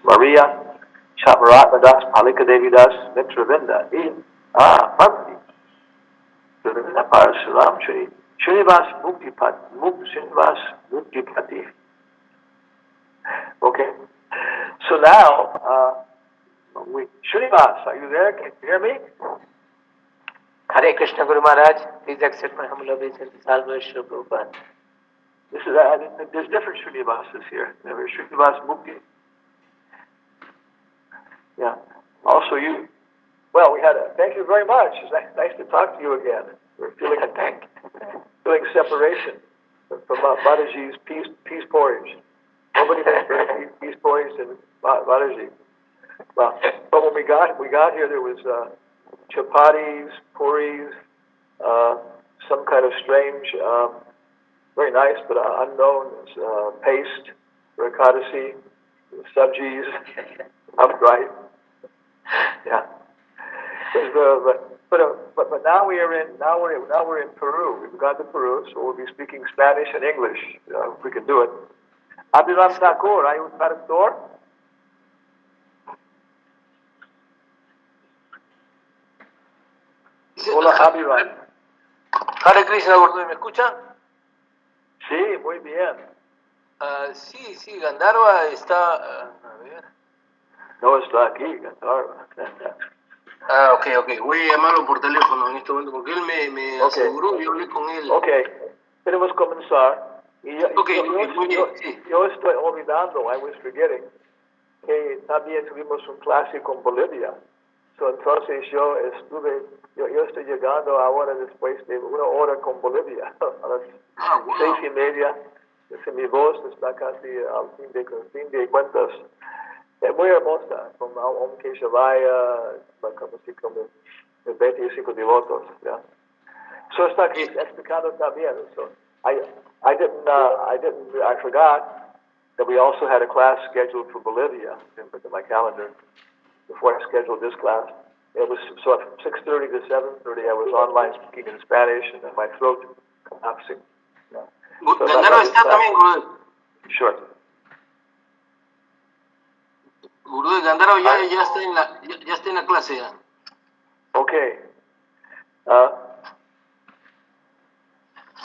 Maria, Chamaratmadas, Palikadevidas, Mitravinda, Parvati, Travinda Parasuram Shri, Srinivas Srinivas Muktipati. Okay, so now, Srinivas, are you there? Can you hear me? Hare Krishna Guru Maharaj, please accept my humble obeisance. Salvation Prabhupada. This is there's different Srinivasas here. There's Srinivas Mukti. Yeah. Also, thank you very much. It's nice to talk to you again. We're feeling separation from Mataji's peace porridge. Nobody makes very peace porridge in Mataji. Well, but when we got here, there was chapatis, puris, some kind of strange, very nice but unknown paste for Ekadasi, sabjis, upright. Yeah. But now we're in Peru. We've gone to Peru, so we'll be speaking Spanish and English if we can do it. Abhiram Thakur, are you a traductor? Hola, Abhiram. Hare Krishna Guru, ¿me escucha? Sí, muy bien. Sí, Gandharva está. A ver. No está aquí, Gandharva. Ok. Voy a llamarlo por teléfono en este momento porque él me aseguró y yo hablé con él. Ok, queremos comenzar. Y yo estoy olvidando, I was forgetting, que también tuvimos un clase con Bolivia. Entonces yo estoy llegando ahora después de una hora con Bolivia, a las 6:30. Mi voz está casi al fin de cuentas. Es muy hermosa, como Om Keshavaya, como 25 devotos. Yeah. So está aquí explicado también. So I forgot that we also had a class scheduled for Bolivia in my calendar before I scheduled this class. It was so at 6:30 to 7:30 I was online speaking in Spanish and then my throat collapsing. Yeah. So Gandharva está también, Guru. Sure. Guru Gandharva ya está en la clase ya. Okay.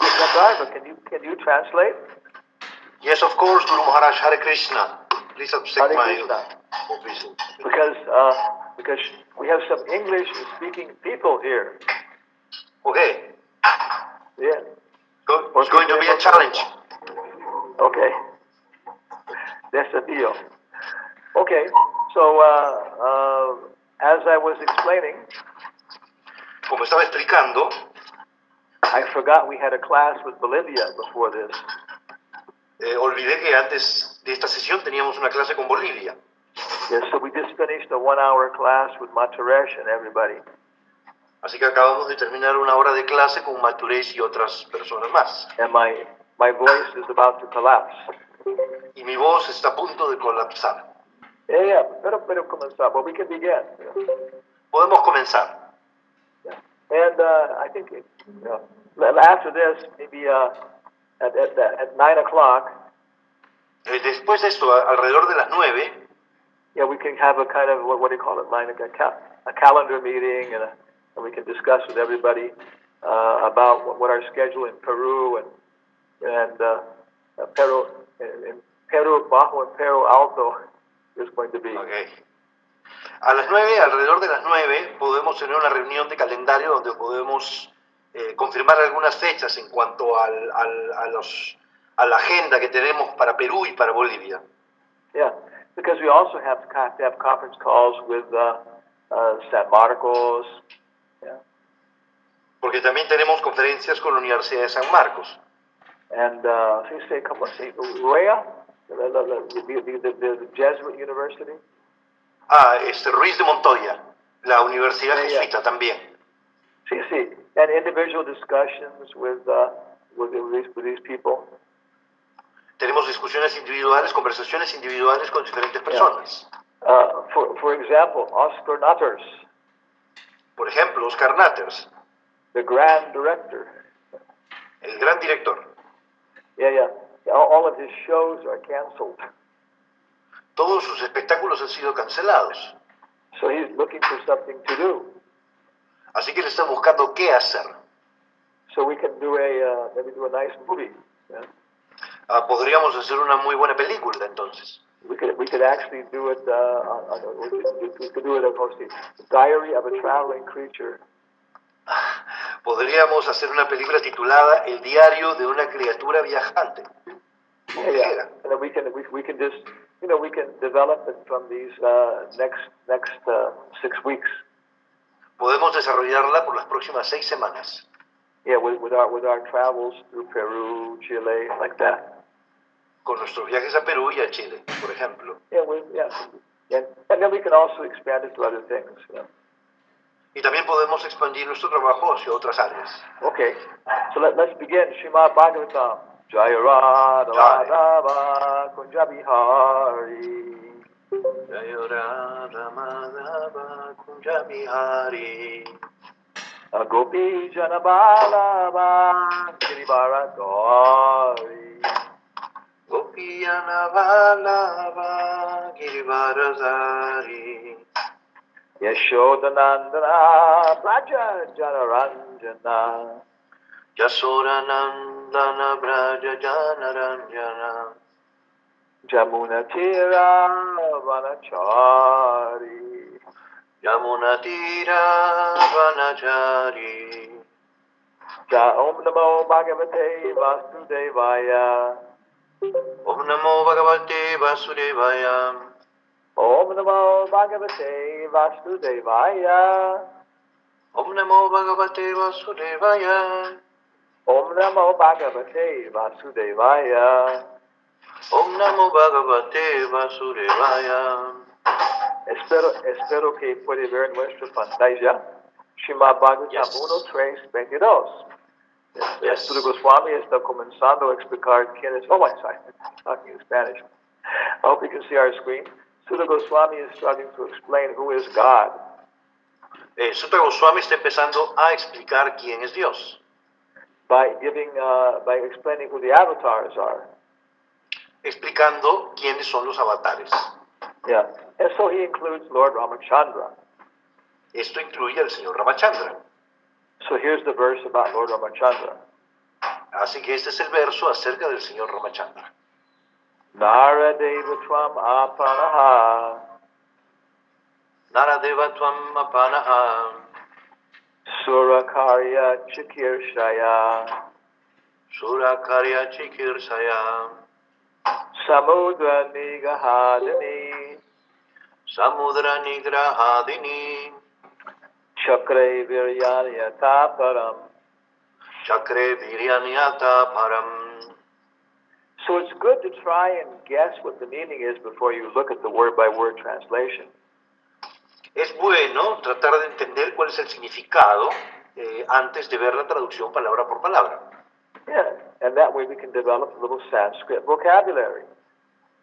Gandharva, can you translate? Yes, of course, Guru Maharaj. Hare Krishna. Please accept my obeisance. Because we have some English-speaking people here. Okay. Yeah. It's going to be a challenge. Okay. Desafío. Okay. So, as I was explaining, como estaba explicando, I forgot we had a class with Bolivia before this. Olvidé que antes de esta sesión teníamos una clase con Bolivia. Yes, so we just finished a 1-hour class with Mataresh and everybody. Así que acabamos de terminar una hora de clase con Maturesh y otras personas más. And my voice is about to collapse. Y mi voz está a punto de colapsar. Yeah, pero comenzar. But we can begin. Podemos comenzar. Yeah. And I think after this, maybe at 9 o'clock. Después de esto, alrededor de las 9. Yeah, we can have a kind of what do you call it, like a calendar meeting, and we can discuss with everybody about what our schedule in Peru and Peru Bajo and Peru Alto is going to be. Okay. A las 9, alrededor de las 9, podemos tener una reunión de calendario donde podemos confirmar algunas fechas en cuanto a la agenda que tenemos para Perú y para Bolivia. Yeah, because we also have to have conference calls with San Marcos. Yeah. Porque también tenemos conferencias con la Universidad de San Marcos. And RUEA, the Jesuit University. Ruiz de Montoya, la Universidad Jesuita también. Sí. And individual discussions with these people. Tenemos discusiones individuales, conversaciones individuales con diferentes personas. For example, Oscar Natters. Por ejemplo, Oscar Natters. The Grand Director. El gran director. Yeah. All of his shows are canceled. Todos sus espectáculos han sido cancelados. So he's looking for something to do. Así que él está buscando qué hacer. So we can do maybe do a nice movie. Yeah? Podríamos hacer una muy buena película entonces. We could actually do it. We could do it of course, the Diary of a Traveling Creature. Podríamos hacer una película titulada El diario de una criatura viajante. Yeah. And then we can just we can develop it from these next 6 weeks. Podemos desarrollarla por las próximas 6 semanas. Yeah, with our travels through Peru, Chile, like that. Con nuestros viajes a Perú y a Chile, por ejemplo. And then we can also expand it to other things. Y también podemos expandir nuestro trabajo hacia otras áreas. Okay, so let's begin. Srimad Bhagavatam. Jaya Radha Madhava Kunja Bihari. Jaya Radha Madhava Kunja Bihari. Gopi Janabala Girivaradari. Gopi Janabala Girivaradari. Yashodanandana Braja Janaranjana. Yasodanandana Braja Janaranjana. Jamuna Tira Vanachari. Yamuna Tira Vanachari. Om Namo Bhagavate Vasudevaya. Om Namo Bhagavate Vasudevaya. Om Namo Bhagavate Vasudevaya. Om Namo Bhagavate Vasudevaya. Om Namo Bhagavate Vasudevaya. Om Namo Bhagavate Vasudevaya. Espero que puede ver nuestra pantalla. Srimad Bhagavatam 1:3-22. Sula Goswami está comenzando a explicar quién es. Oh my God, talking in Spanish. I hope you can see our screen. Sula Goswami is starting to explain who is God. Sutta Goswami está empezando a explicar quién es Dios. By explaining who the avatars are. Explicando quiénes son los avatares. Yeah, and so he includes Lord Ramachandra. Esto incluye al señor Ramachandra. So here's the verse about Lord Ramachandra. Así que este es el verso acerca del señor Ramachandra. Naradeva tvam apanaha. Naradeva tvam apanaha. Surakarya chikirshaya. Surakarya chikirsaya. Samudra nigahadini. Samudra nigrahadini. Chakre viryanyata param. Chakre viryanyata param. So it's good to try and guess what the meaning is before you look at the word-by-word translation. Es bueno tratar de entender cuál es el significado antes de ver la traducción palabra por palabra. Yeah, and that way we can develop a little Sanskrit vocabulary.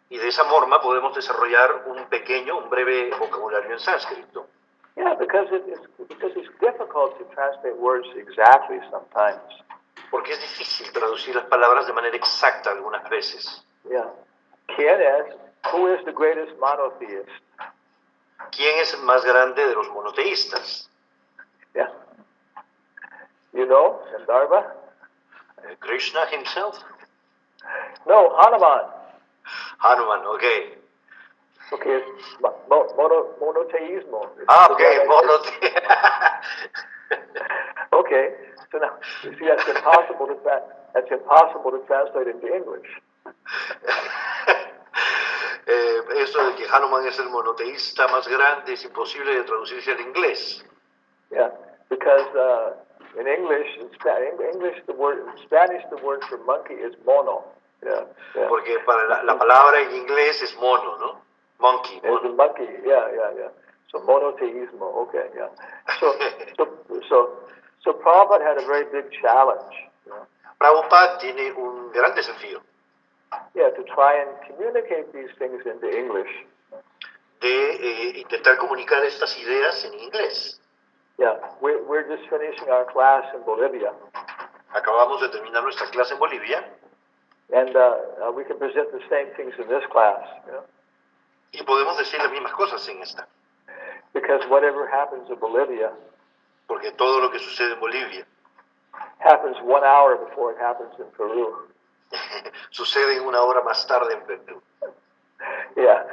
Y de esa forma podemos desarrollar un breve vocabulario en sánscrito. Yeah, because it's difficult to translate words exactly sometimes. Porque es difícil traducir las palabras de manera exacta algunas veces. Yeah. Who is the greatest monotheist? ¿Quién es el más grande de los monoteístas? Yeah. You know, Gandharva? Krishna himself? No, Hanuman. Hanuman, okay. Okay, monotheismo. Okay, monotheismo. Okay, so now you see that's impossible to translate into English. Eso de que Hanuman es el monoteísta más grande es imposible de traducirse al inglés. Yeah, because in Spanish the word for monkey is mono. Yeah. Porque para la palabra en inglés es mono, ¿no? Monkey. It's a monkey. Yeah. So monotheismo. Okay. Yeah. So Prabhupada had a very big challenge. Prabhupada tiene un gran desafío. Yeah, to try and communicate these things into English. De intentar comunicar estas ideas en inglés. Yeah, we're just finishing our class in Bolivia. Acabamos de terminar nuestra clase en Bolivia. And we can present the same things in this class. Y podemos decir las mismas cosas en esta. Because whatever happens in Bolivia Porque todo lo que sucede en Bolivia happens 1 hour before it happens in Peru. sucede en una hora más tarde en Perú. Yeah.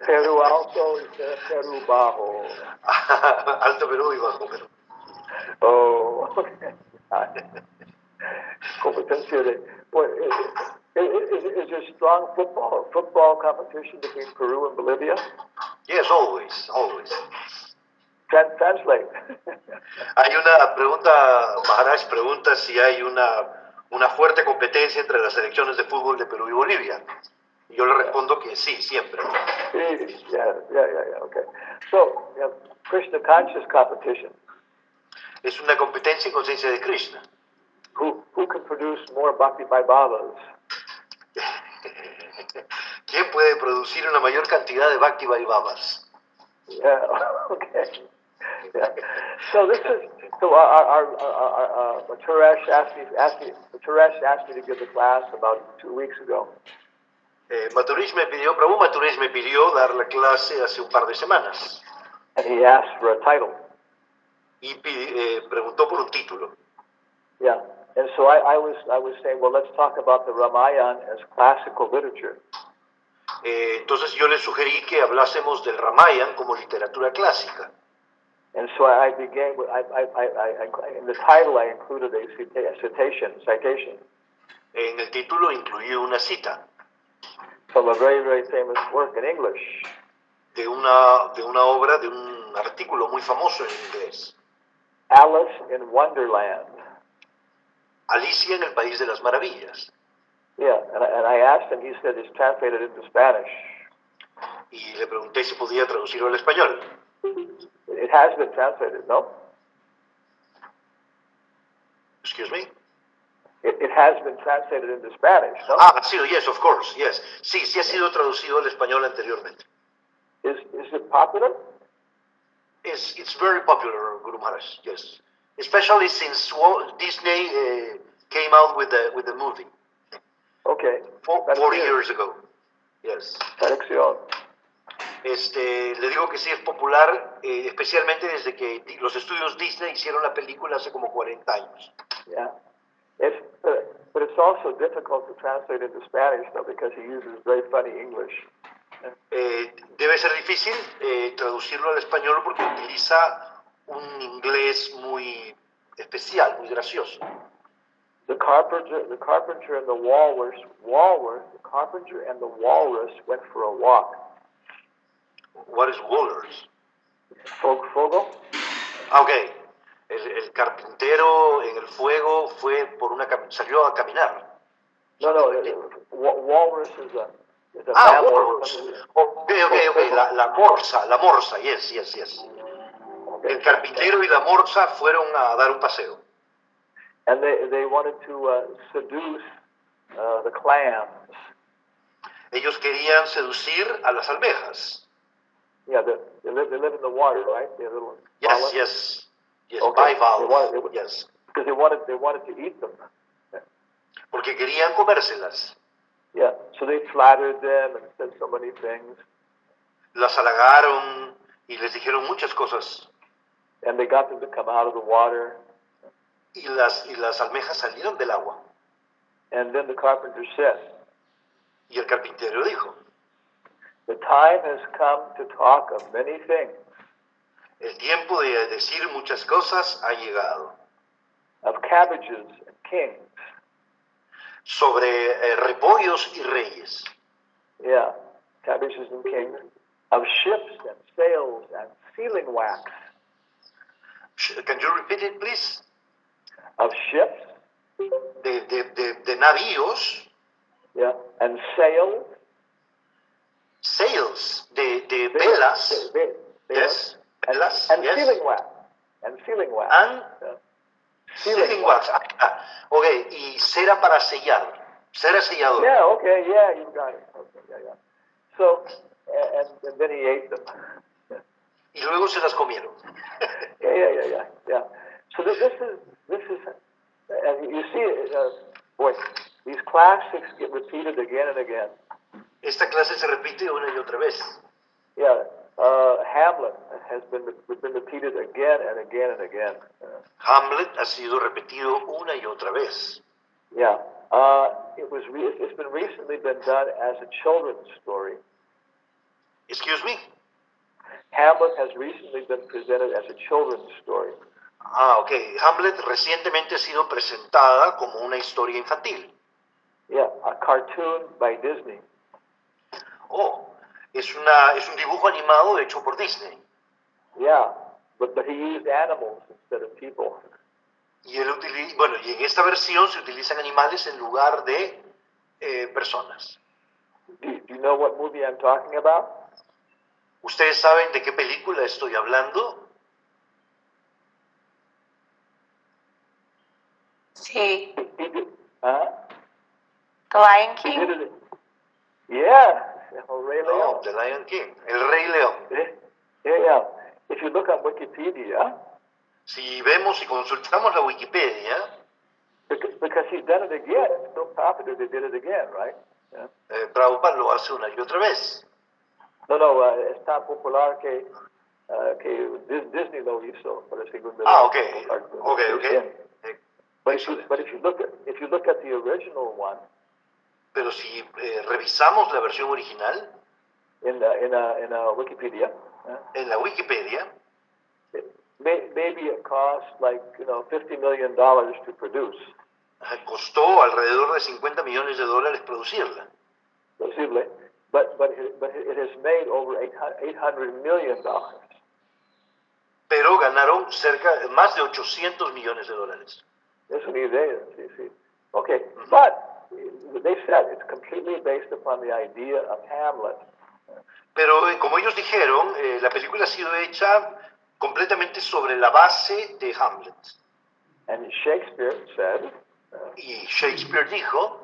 Peru Alto y Peru Bajo. Alto Perú y Bajo Perú. Oh, okay. Competencia de... What, is there strong football competition between Peru and Bolivia? Yes, always, always. Translate. Hay una pregunta, Maharaj pregunta si hay una fuerte competencia entre las selecciones de fútbol de Perú y Bolivia. Y yo le respondo que sí, siempre. Yeah, okay. So, Krishna conscious competition. Es una competencia en conciencia de Krishna. Who can produce more Bhakti Vaibhavas? ¿Quién puede producir una mayor cantidad de Bhakti Vaibhavas? Yeah, okay. Yeah. So this is our Maturesh asked me to give the class about 2 weeks ago. Prabhu Maturish me pidió dar la clase hace un par de semanas. And he asked for a title. Y preguntó por un título. Yeah. And so I was saying, well, let's talk about the Ramayana as classical literature. Entonces yo le sugerí que hablásemos del Ramayana como literatura clásica. And so I began with, in the title I included a citation. En el título incluí una cita. From a very, very famous work in English. De una obra, de un artículo muy famoso en inglés. Alice in Wonderland. Alicia en el País de las Maravillas. Yeah, and I asked him, he said it's translated into Spanish. Y le pregunté si podía traducirlo al español. It has been translated, no? Excuse me? It has been translated into Spanish, no? Sí, yes, of course, yes. Sí, sí ha sido traducido al español anteriormente. Is it popular? It's very popular, Guru Maharaj, yes. Especially since Disney came out with the movie. Okay. 4 years ago. Yes. Traducción. Le digo que sí es popular, especialmente desde que los estudios Disney hicieron la película hace como 40 años. Yeah. But it's also difficult to translate into Spanish, though, because he uses very funny English. Debe ser difícil traducirlo al español porque utiliza un inglés muy especial, muy gracioso. The carpenter and the walrus. The carpenter and the walrus went for a walk. What is walrus? Fuego. Okay. El carpintero en el fuego salió a caminar. No. Walrus is a mammal. Walrus. Okay. La morsa. Yes. Okay. El carpintero y la morsa fueron a dar un paseo. And they wanted to seduce the clams. Ellos querían seducir a las almejas. Yeah, they live in the water, right? They're little Yes. Okay. Bivalve. Yes. Because they wanted to eat them. Porque querían comérselas. Yeah, so they flattered them and said so many things. Las halagaron y les dijeron muchas cosas. And they got them to come out of the water. Y las almejas salieron del agua. And then the carpenter said, y el carpintero dijo, the time has come to talk of many things. El tiempo de decir muchas cosas ha llegado. Of cabbages and kings. Sobre repollos y reyes. Yeah, cabbages and kings. Of ships and sails and sealing wax. Can you repeat it, please? Of ships. De navíos. Yeah, and sails. Sails, de velas. Yes, velas. And yes. sealing wax. And sealing wax. And yeah. sealing wax. Okay, y cera para sellar. Cera selladora. Yeah, okay, yeah, you got it. Okay, yeah. So, and then he ate them. Y luego se las comieron. Yeah. So this is, and you see, boy, these classics get repeated again and again. Esta clase se repite una y otra vez. Yeah, Hamlet has been repeated again and again and again. Hamlet ha sido repetido una y otra vez. Yeah, it's been recently been done as a children's story. Excuse me? Hamlet has recently been presented as a children's story. Ah, ok. Hamlet recientemente ha sido presentada como una historia infantil. Yeah, a cartoon by Disney. Oh, es un dibujo animado hecho por Disney. Yeah, but he used animals instead of people. Y y en esta versión se utilizan animales en lugar de personas. Do you know what movie I'm talking about? ¿Ustedes saben de qué película estoy hablando? Sí. Huh? The Lion King. Yeah, El Rey León. No, The Lion King, El Rey León. Yeah. If you look on Wikipedia, si vemos y consultamos la Wikipedia, because he's done it again, it's so popular they did it again, right? Yeah. Prabhupada lo hace una y otra vez. No, es tan popular que Disney lo hizo por el segundo. Okay. But if you look at the original one, pero si revisamos la versión original, in Wikipedia, en la Wikipedia, maybe it cost like $50 million to produce. Costó alrededor de $50 millones producirla. Posible, but it has made over $800 million. Pero ganaron más de $800 millones. Es una idea, sí. Okay, but they said it's completely based upon the idea of Hamlet. Pero como ellos dijeron, la película ha sido hecha completamente sobre la base de Hamlet. And Shakespeare said, y Shakespeare dijo,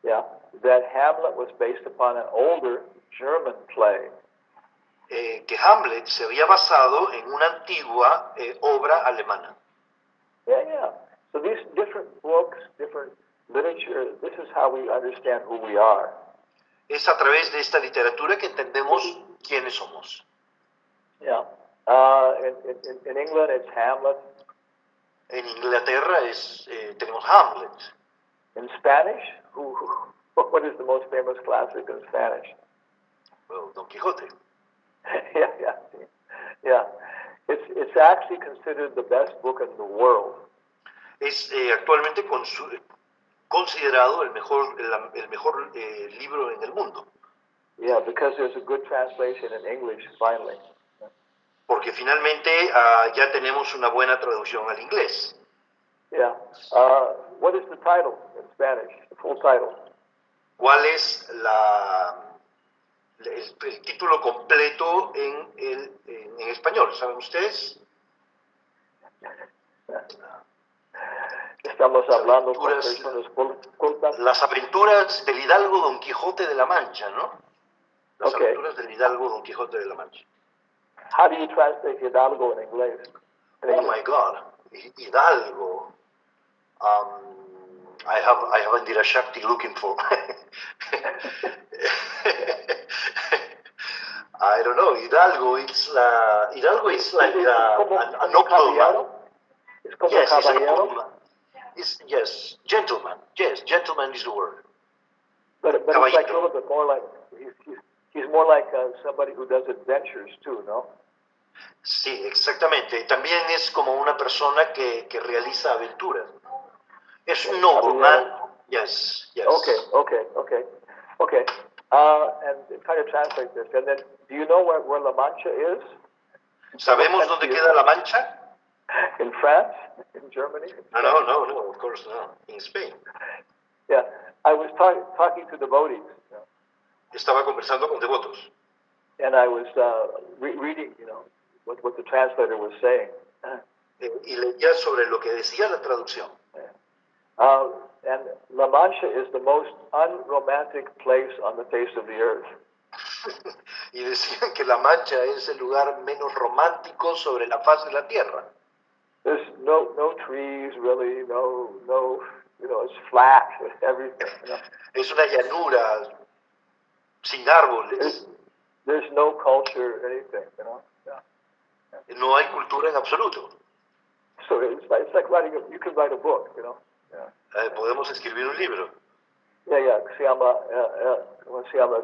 that Hamlet was based upon an older German play. Que Hamlet se había basado en una antigua obra alemana. Yeah. So these different books, different literature, this is how we understand who we are. Es a través de esta literatura que entendemos quiénes somos. Yeah. In England, it's Hamlet. En Inglaterra tenemos Hamlet. In Spanish, what is the most famous classic in Spanish? Well, Don Quixote. Yeah. It's actually considered the best book in the world. Es actualmente considerado el mejor libro en el mundo. Yeah, because there's a good translation in English finally. Porque finalmente ya tenemos una buena traducción al inglés. Yeah. What is the title in Spanish? The full title. ¿Cuál es el título completo en español? ¿Saben ustedes? Estamos hablando con personas cultas. Las aventuras del Hidalgo Don Quijote de la Mancha, ¿no? Las aventuras del Hidalgo Don Quijote de la Mancha. How do you translate Hidalgo in English? Oh my God, Hidalgo. I have Indira Shakti looking for. I don't know. Hidalgo is like a nobleman. It's como yes, caballero. Yes, gentleman. Yes, gentleman is the word. But it's like a little bit more like he's more like somebody who does adventures too, no? Sí, exactamente. También es como una persona que realiza aventuras. Es un nobleman. Yes. Okay. And try to translate this. And then, do you know where La Mancha is? ¿Sabemos dónde queda La Mancha? In France? In Germany? No, of course not. In Spain. Yeah, I was talking to devotees. Estaba conversando con devotos. And I was reading, what the translator was saying. Y leía sobre lo que decía la traducción. And La Mancha is the most unromantic place on the face of the earth. Y decían que La Mancha es el lugar menos romántico sobre la faz de la tierra. There's no trees really, no, it's flat, everything. Es una llanura sin árboles. there's no culture, anything, you know. Yeah. No hay cultura en absoluto. So it's like writing. You can write a book, you know. Yeah. Podemos escribir un libro. Yeah. Se llama, ¿cómo se llama?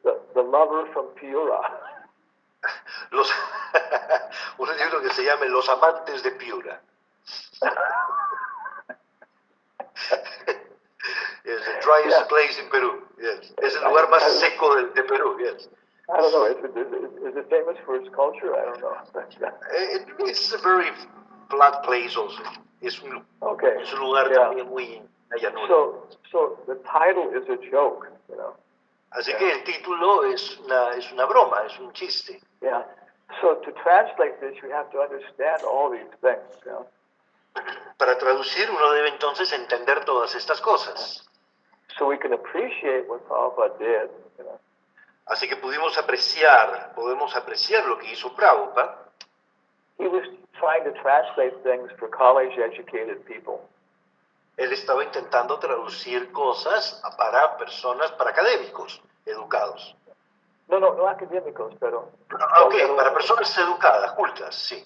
The Lover from Piura. Un libro que se llame Los amantes de Piura. Yes, the driest place in Peru. Yes. Es el lugar más seco de Perú. Yes. I don't know. Is it famous for its culture? I don't know. It's a very flat place also. Es un lugar también muy allanuro. So the title is a joke, you know. Así que el título es una broma, es un chiste. Yeah. So to translate this, you have to understand all these things, you know. Para traducir uno debe entonces entender todas estas cosas. So we can appreciate what Prabhupada did, you know. Así que podemos apreciar lo que hizo Prabhupada. He was trying to translate things for college-educated people. Él estaba intentando traducir cosas para personas, para académicos educados. No académicos, pero... para personas educadas, cultas, sí.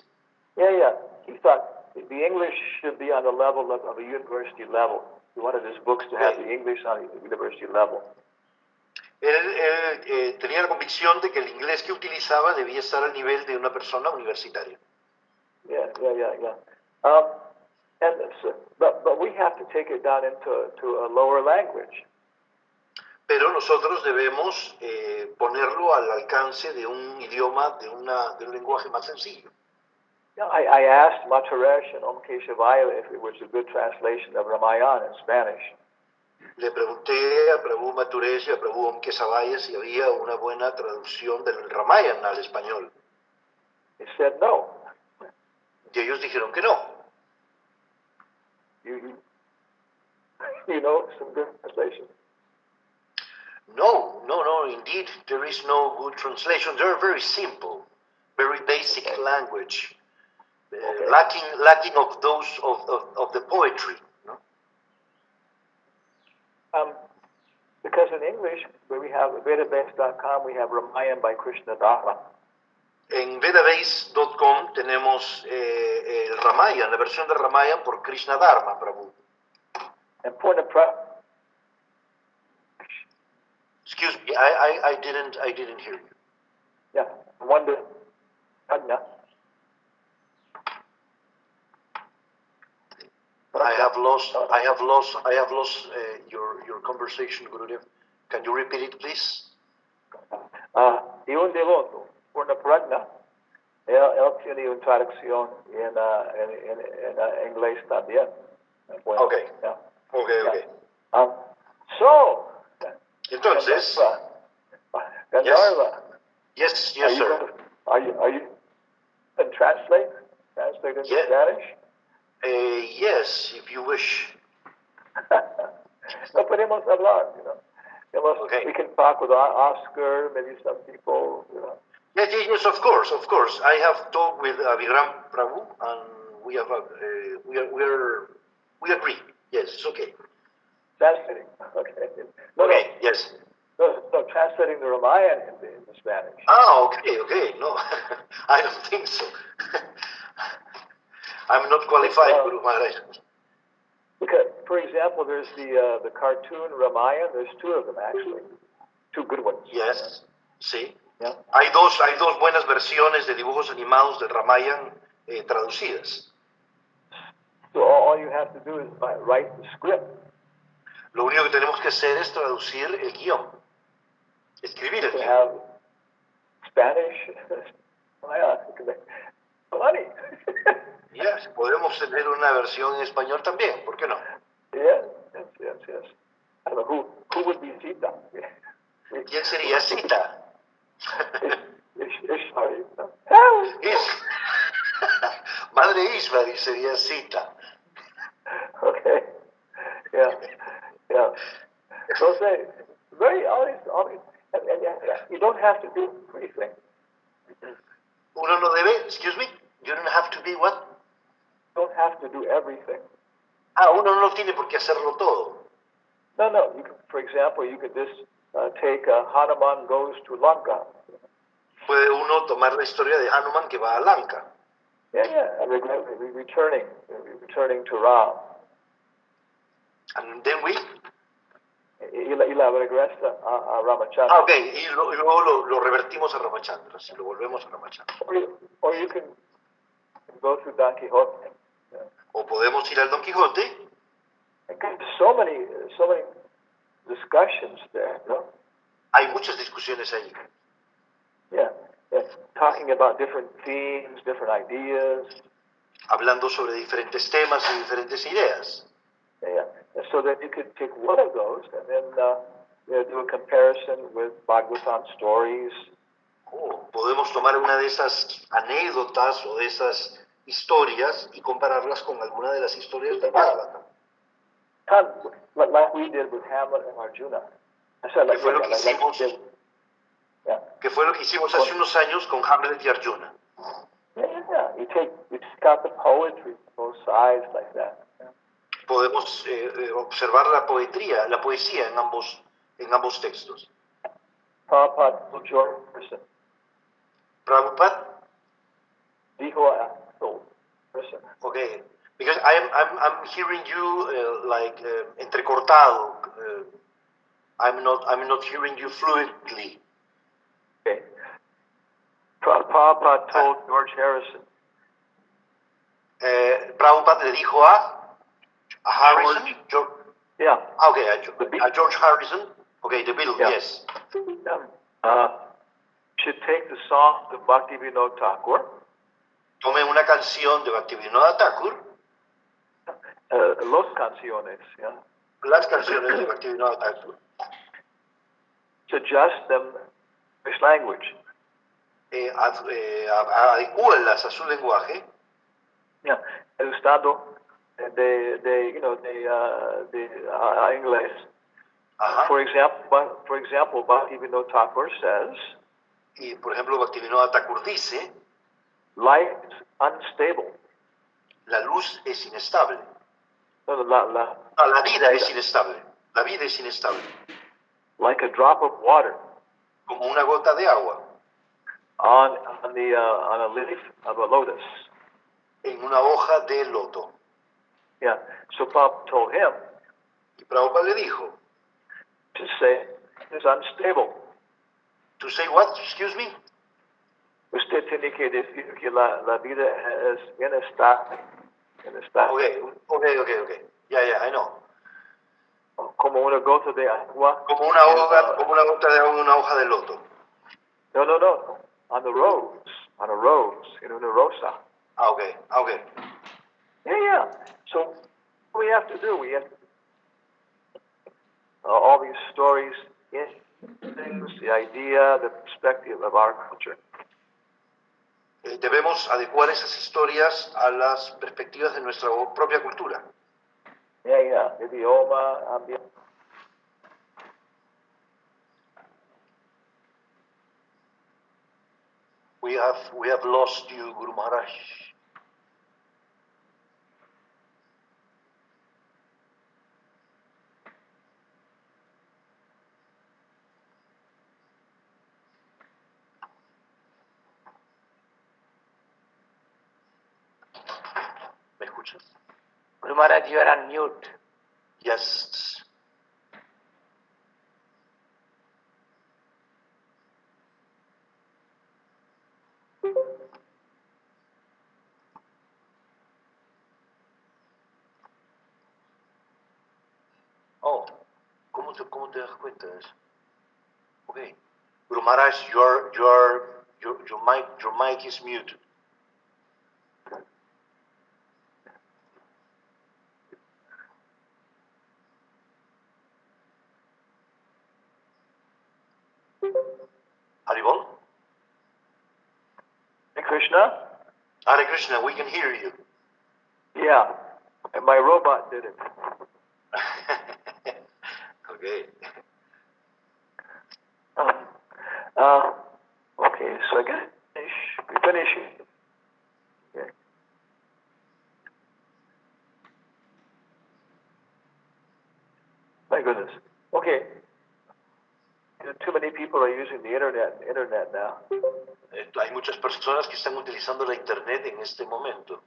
Yeah. He thought the English should be on the level of a university level. He wanted his books to have the English on a university level. Él tenía la convicción de que el inglés que utilizaba debía estar al nivel de una persona universitaria. Yeah. But we have to take it down into a lower language. Pero nosotros debemos ponerlo al alcance de un idioma, de un lenguaje más sencillo. I asked Mataresh and Om Keshavaya if it was a good translation of Ramayana in Spanish. Le pregunté a Prabhu Maturesh y a Prabhu Om Keshavaya si había una buena traducción del Ramayana al español. He said no. Y ellos dijeron que no. You know some good translation. No, indeed, there is no good translation. They're very simple, very basic language, lacking of those of the poetry. No? Because in English, where we have Vedabase.com, we have Ramayana by Krishna Dharma. En Vedabase.com tenemos el Ramayana, la versión de Ramayana por Krishna Dharma, Prabhu. And Purna Prabhu. Excuse me, I didn't hear you. Yeah, wonder. Prajna. I have lost your conversation, Gurudev. Can you repeat it, please? Y un devoto, Purna Prajna, él tiene una traducción en inglés también. Bueno, okay. Yeah. Okay. So, entonces, Gandharva. Yes, sir. Are you translate into Spanish? Yes, if you wish. No podemos hablar, you know. Okay. We can talk with Oscar, maybe some people, you know. Yes, of course. I have talked with Abhiram Prabhu, and we have we agree. Yes, it's okay. Translating, okay. Okay, yes. No, translating the Ramayana into Spanish. Okay. No, I don't think so. I'm not qualified, Guru Maharaj. Because, for example, there's the cartoon Ramayana. There's two of them, actually. Two good ones. Yes, sí. Yeah. Hay dos buenas versiones de dibujos animados de Ramayana traducidas. So all you have to do is write the script. Lo único que tenemos que hacer es traducir el guión. Escribir el guión. Have Spanish. Money. Yes, podemos tener una versión en español también, ¿por qué no? Yes. I don't know who would be Sita. ¿Quién sería Sita? Madre Ishvari sería Sita. Okay. Yeah. So say, always, and you don't have to do everything. Uno no debe, excuse me, you don't have to be what? You don't have to do everything. Uno no tiene por qué hacerlo todo. No. You can, for example, you could just take Hanuman goes to Lanka. Puede uno tomar la historia de Hanuman que va a Lanka. Yeah, returning to Ram. And then we... Y la regresa a Ramachandra. Ah, ok, y luego lo revertimos a Ramachandra, si lo volvemos a Ramachandra. Or you can go through Don Quixote. Yeah. O podemos ir al Don Quijote. So many discussions there, no? Hay muchas discusiones ahí. Yeah, talking about different themes, different ideas. Hablando sobre diferentes temas y diferentes ideas. Yeah, and so that you could take one of those and then do a comparison with Bhagavatam stories. Podemos tomar una de esas anécdotas o de esas historias y compararlas con alguna de las historias de Bhagavatam. Like we did with Hamlet and Arjuna. Que fue lo que hicimos hace unos años con Hamlet y Arjuna. Yeah. You take out the poetry, both sides like that. Yeah. Podemos observar la poesía en ambos textos. Prabhupada dijo a person. Okay, because I'm hearing you entrecortado. I'm not hearing you fluently. Okay. Prabhupada told George Harrison. Prabhupada le dijo a Harrison. George. Yeah. Okay, a George Harrison. Okay, the Beatles. Yeah. Yes. Should take the song of Bhaktivinoda Thakur. Tome una canción de Bhaktivinoda Thakur. Los canciones, yeah. Las canciones de Bhaktivinoda Thakur. To adjust them English language. Adecúelas a su lenguaje. Yeah, ajustando de inglés. For example, Bhaktivinoda Thakur says. Y por ejemplo, Bhaktivinoda Thakur dice. Light is unstable. La luz es inestable. No, la vida es inestable. La vida es inestable. Like a drop of water. Como una gota de agua. On a leaf of a lotus. En una hoja de loto. Yeah. So Prabhupada told him. Y Prabhupada le dijo. To say it's unstable. To say what? Excuse me? Usted tiene que decir que la vida es inestable. Okay. Yeah, I know. Como una gota de agua. Como una gota de agua en una hoja de loto. No. On the rose. On a rose. In una rosa. Okay. Yeah. So what we have to do, we have all these stories, things, the idea, the perspective of our culture. Debemos adecuar esas historias a las perspectivas de nuestra propia cultura. Yeah. Idioma, ambiente. We have lost you, Guru Maharaj. ¿Me escuchas? Guru Maharaj, you are on mute. Yes. Oh, ¿cómo te das cuenta de eso? Okay. Guru Maharaj, your mic is muted. Haribol? Hare Krishna, we can hear you. Yeah, and my robot did it. Okay. Okay, so I guess we finish. Okay. My goodness. Okay. too many people are using the internet now. Hay muchas personas que están utilizando la internet en este momento.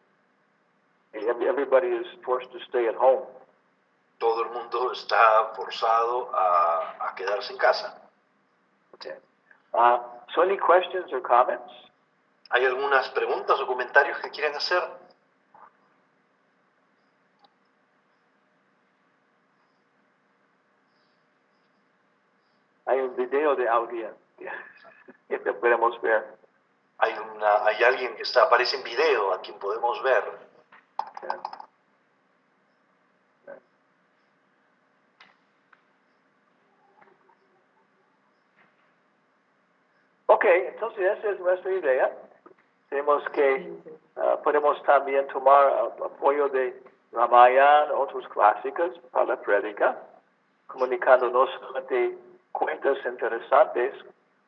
Everybody is forced to stay at home. Todo el mundo está forzado a quedarse en casa. Okay. So any questions or comments? ¿Hay algunas preguntas o comentarios que quieran hacer? Hay un video de audiencia que podemos ver. Hay alguien que aparece en video a quien podemos ver. Yeah. Ok, entonces esa es nuestra idea. Tenemos que, podemos también tomar apoyo de Ramayana, otros clásicos para la prédica, comunicando no solamente cuentas interesantes,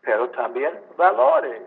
pero también valores.